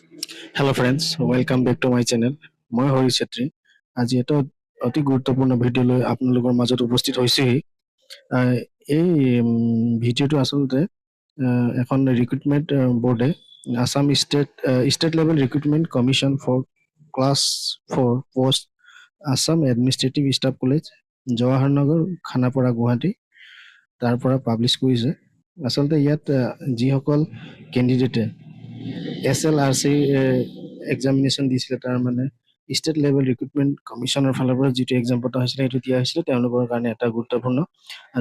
Hello friends, welcome back to my channel. মই হৰি চেত্ৰী আজি এটা অতি গুৰুত্বপূৰ্ণ ভিডিঅ' লৈ আপোনালোকৰ মাজত উপস্থিত হৈছেহি। এই ভিডিঅ'টো আচলতে এখন ৰিক্ৰুটমেণ্ট বোৰ্ডে Assam state level recruitment commission for class 4 post Assam administrative staff college Jawaharnagar Khanapara Guwahati তাৰ পৰা পাব্লিছ কৰিছে। আচলতে ইয়াত যিসকল কেণ্ডিডেটে SLRC এক্সামিনেশ্যন দিছিলে, তাৰ মানে ষ্টেট লেভেল ৰিক্ৰুটমেণ্ট কমিশ্যনৰ ফালৰ পৰা যিটো এক্সাম পতা হৈছিলে সেইটো দিয়া হৈছিলে, তেওঁলোকৰ কাৰণে এটা গুৰুত্বপূৰ্ণ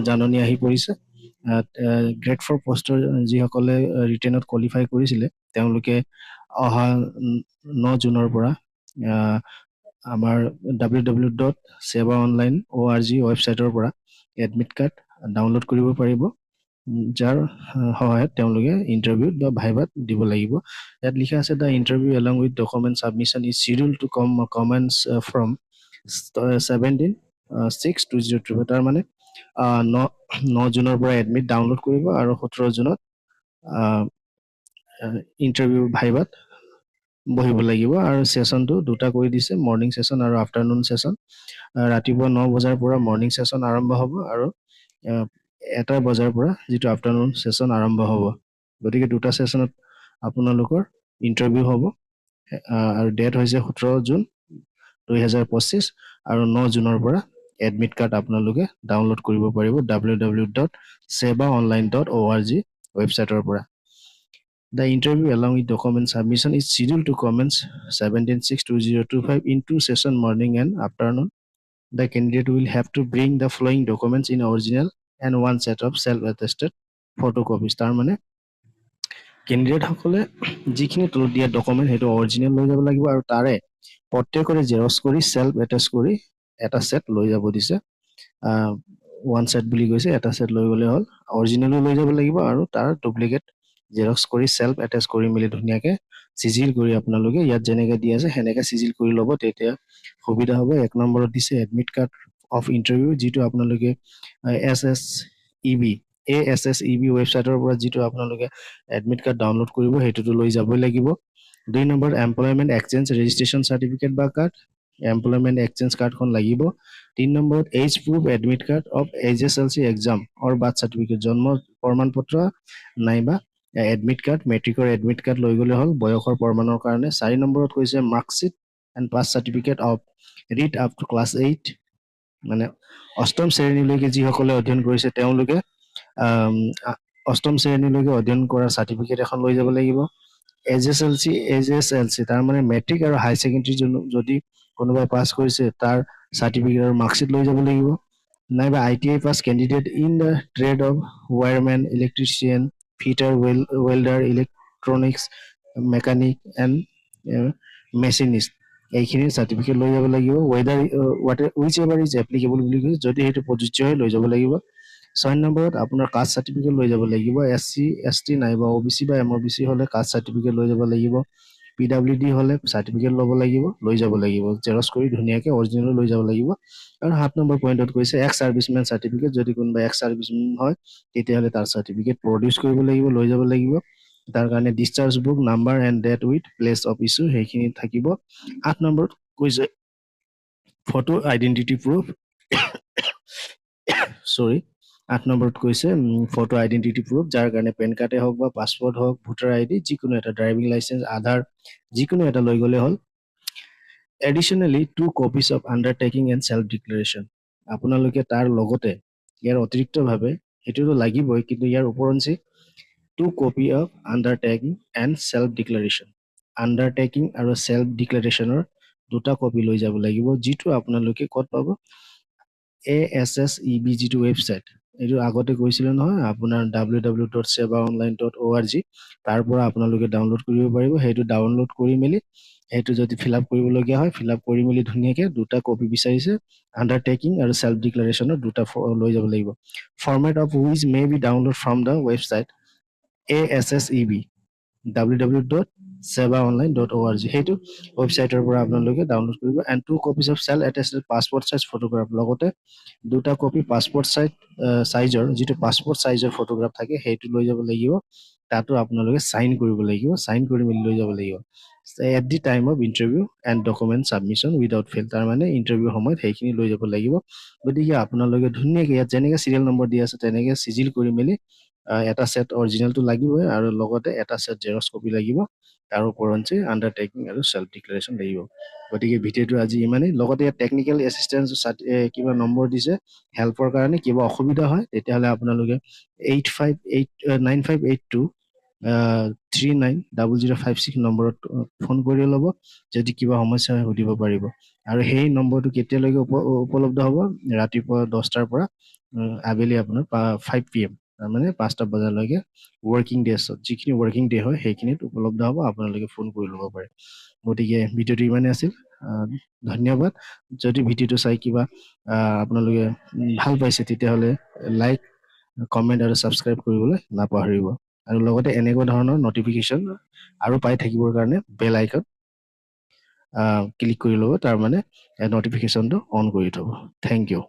জাননী আহি পৰিছে। গ্ৰেড 4 পোষ্টৰ যিসকলে ৰিটেনত কোৱালিফাই কৰিছিলে তেওঁলোকে অহা 9 জুনৰ পৰা আমাৰ www.sevaonline.org ৱেবছাইটৰ পৰা এডমিট কাৰ্ড ডাউনলোড কৰিব পাৰিব, যাৰ সহায়ত তেওঁলোকে ইণ্টাৰভিউত বা ভাইভাত দিব লাগিব। ইয়াত লিখা আছে the interview along with document submission is schedule to commence from 17/6/2023। তাৰ মানে 9 জুনৰ পৰা এডমিট ডাউনলোড কৰিব আৰু 17 জুনত ইণ্টাৰভিউ ভাইভাত বহিব লাগিব। আৰু ছেশ্যনটো দুটা কৰি দিছে, মৰ্ণিং ছেশ্যন আৰু আফটাৰনুন ছেশ্যন। ৰাতিপুৱা 9 বজাৰ পৰা মৰ্ণিং ছেশ্যন আৰম্ভ হ'ব আৰু 1 বজাৰ পৰা যিটো আফটাৰনুন ছেশ্যন আৰম্ভ হ'ব। গতিকে দুটা ছেশ্যনত আপোনালোকৰ ইণ্টাৰভিউ হ'ব আৰু ডেট হৈছে 17 জুন 2025 আৰু 9 জুনৰ পৰা এডমিট কাৰ্ড আপোনালোকে ডাউনলোড কৰিব পাৰিব www.sevaonline.org ৱেবছাইটৰ পৰা। The interview along with document submission is scheduled to commence 17/6/2025 in 2 sessions, morning and afternoon. The candidate will have to bring the following documents in original and one set of self-attested photocopies. তাৰ মানে candidate সকলে যিখিনি তলত দিয়া document সেইটো original লৈ যাব লাগিব আৰু তাৰে প্ৰত্যেকৰে জেৰক্স কৰি সেলফ এটেচ কৰি এটা সেট লৈ যাব দিছে। ওৱান সেট বুলি কৈছে, এটা সেট লৈ গ'লে হ'ল। অৰিজিনেলো লৈ যাব লাগিব আৰু তাৰ ডুপ্লিকেট জেৰক্স কৰি সেলফ এটেচ কৰি মেলি ধুনীয়াকে চিজিল কৰি আপোনালোকে ইয়াত যেনেকে দি আছে সেনেকে চিজিল কৰি ল'ব, তেতিয়া সুবিধা হ'ব। 1 নম্বৰত দিছে এডমিট কাৰ্ড অফ ইণ্টাৰভিউ, যিটো আপোনালোকে ASSEB ৱেবছাইটৰ পৰা যিটো আপোনালোকে এডমিট কাৰ্ড ডাউনলোড কৰিব সেইটোতো লৈ যাবই লাগিব। 2 নম্বৰ এমপ্লয়মেণ্ট এক্সচেঞ্জ ৰেজিষ্ট্ৰেশ্যন চাৰ্টিফিকেট বা কাৰ্ড, এমপ্লয়মেণ্ট এক্সচেঞ্জ কাৰ্ডখন লাগিব। 3 নম্বৰত age proof admit card of HSLC exam or birth certificate, জন্ম প্ৰমাণ পত্ৰ নাইবা এডমিট কাৰ্ড, মেট্ৰিকৰ এডমিট কাৰ্ড লৈ গ'লে হ'ল বয়সৰ প্ৰমাণৰ কাৰণে। 4 নম্বৰত কৈছে marksheet and pass certificate of read up to class 8, মানে অষ্টম শ্ৰেণীলৈকে যিসকলে অধ্যয়ন কৰিছে তেওঁলোকে অষ্টম শ্ৰেণীলৈকে অধ্যয়ন কৰা চাৰ্টিফিকেট এখন লৈ যাব লাগিব। HSLC তাৰ মানে মেট্ৰিক আৰু হাই ছেকেণ্ডেৰী যদি কোনোবাই পাছ কৰিছে তাৰ চাৰ্টিফিকেট আৰু মাৰ্কশ্বিট লৈ যাব লাগিব। নাইবা ITI pass candidate in the trade of wireman, electrician, fitter, welder, electronics, mechanic and machinist, এইখিনি চাৰ্টিফিকেট লৈ যাব লাগিব। উইচ এভাৰ ইজ এপ্লিকেবল বুলি কৈছে, যদি সেইটো প্ৰযোজ্য হয় লৈ যাব লাগিব। 6 নম্বৰত আপোনাৰ কাষ্ট চাৰ্টিফিকেট লৈ যাব লাগিব। SC ST নাইবা OBC বা MOBC হ'লে কাষ্ট চাৰ্টিফিকেট লৈ যাব লাগিব। PWD হ'লে চাৰ্টিফিকেট লৈ যাব লাগিব, জেৰক্স কৰি ধুনীয়াকে অৰিজিনেল লৈ যাব লাগিব। আৰু 7 নম্বৰ পইণ্টত কৈছে এক্স চাৰ্ভিচমেন চাৰ্টিফিকেট, যদি কোনোবা এক্স চাৰ্ভিচমেন হয় তেতিয়াহ'লে তাৰ চাৰ্টিফিকেট প্ৰডিউচ কৰিব লাগিব, লৈ যাব লাগিব। তাৰ কাৰণে discharge book number and date with place of issue সেইখিনি থাকিব। 8 নম্বৰত কৈছে ফটো আইডেণ্টিটি প্ৰুফ 8 নম্বৰত কৈছে ফটো আইডেণ্টিটি প্ৰুফ, যাৰ কাৰণে পেন কাৰ্ডে হওক বা পাছপৰ্ট হওক, ভোটাৰ ID, যিকোনো এটা ড্ৰাইভিং লাইচেঞ্চ, আধাৰ, যিকোনো এটা লৈ গ'লে হ'ল। এডিশ্যনেলি 2 copies of undertaking and self declaration, আপোনালোকে তাৰ লগতে ইয়াৰ অতিৰিক্তভাৱে সেইটোতো লাগিবই, কিন্তু ইয়াৰ ওপৰঞ্চি 2 copy of undertaking and self declaration, undertaking আৰু সেল্ফ ডিক্লেৰেশ্যনৰ 2টা কপি লৈ যাব লাগিব, যিটো আপোনালোকে ক'ত পাব? ASSEB যিটো ৱেবছাইট, এইটো আগতে কৈছিলে নহয় আপোনাৰ www.sevaonline.org, তাৰ পৰা আপোনালোকে ডাউনলোড কৰিব পাৰিব। সেইটো ডাউনলোড কৰি মেলি সেইটো যদি ফিল আপ কৰিবলগীয়া হয় ফিল আপ কৰি মেলি ধুনীয়াকে 2টা কপি বিচাৰিছে, আণ্ডাৰটেকিং আৰু সেল্ফ ডিক্লেৰেশ্যনৰ 2টা লৈ যাব লাগিব। Format of which may be download from the website ASSEB www.sevaonline.org sevaonline.org সেইটো ৱেবছাইটৰ পৰা আপোনালোকে ডাউনলোড কৰিব and 2 copies of self attested passport size photograph লগতে 2টা কপি পাছপোৰ্ট সাইজৰ যিটো পাছপোৰ্ট সাইজৰ ফটোগ্ৰাফ থাকে সেইটো লৈ যাব লাগিব তাতো আপোনালোকে সাইন কৰিব লাগিব সাইন কৰি মেলি লৈ যাব লাগিব at the time of interview and document submission without fail তাৰ মানে ইন্টাৰভিউ সময়ত সেইখিনি লৈ যাব লাগিব গতিকে আপোনালোকে ধুনীয়াকৈ ইয়াত যেনেকৈ চিৰিয়েল নম্বৰ দি আছে তেনেকৈ চিজিল কৰি মেলি এটা সেট অৰিজিনেলটো লাগিবই আৰু লগতে এটা সেট জেৰক্স কপি লাগিব তাৰ ওপৰঞ্চি আণ্ডাৰটেকিং আৰু সেল্ফ ডিক্লাৰেশ্যন লাগিব গতিকে ভিডিঅ'টো আজি ইমানেই লগতে ইয়াত টেকনিকেল এছিষ্টেঞ্চ কিবা নম্বৰ দিছে হেল্পৰ কাৰণে কিবা অসুবিধা হয় তেতিয়াহ'লে আপোনালোকে 9582 390056 নম্বৰত ফোন কৰি ল'ব যদি কিবা সমস্যা হয় সুধিব পাৰিব আৰু সেই নম্বৰটো কেতিয়ালৈকে উপলব্ধ হ'ব ৰাতিপুৱা 10টাৰ পৰা আবেলি আপোনাৰ 5 PM মানে 5টা বজালৈকে ৱৰ্কিং ডেজত যিখিনি ৱৰ্কিং ডে হয় সেইখিনিত উপলব্ধ হ'ব আপোনালোকে ফোন কৰি ল'ব পাৰে গতিকে ভিডিঅ'টো ইমানেই আছিল ধন্যবাদ যদি ভিডিঅ'টো চাই কিবা আপোনালোকে ভাল পাইছে তেতিয়াহ'লে লাইক কমেণ্ট আৰু ছাবস্ক্ৰাইব কৰিবলৈ নাপাহৰিব আৰু লগতে এনেকুৱা ধৰণৰ নটিফিকেশ্যন আৰু পাই থাকিবৰ কাৰণে বেল আইকন ক্লিক কৰি ল'ব তাৰ মানে নটিফিকেশ্যনটো অন কৰি থ'ব থেংক ইউ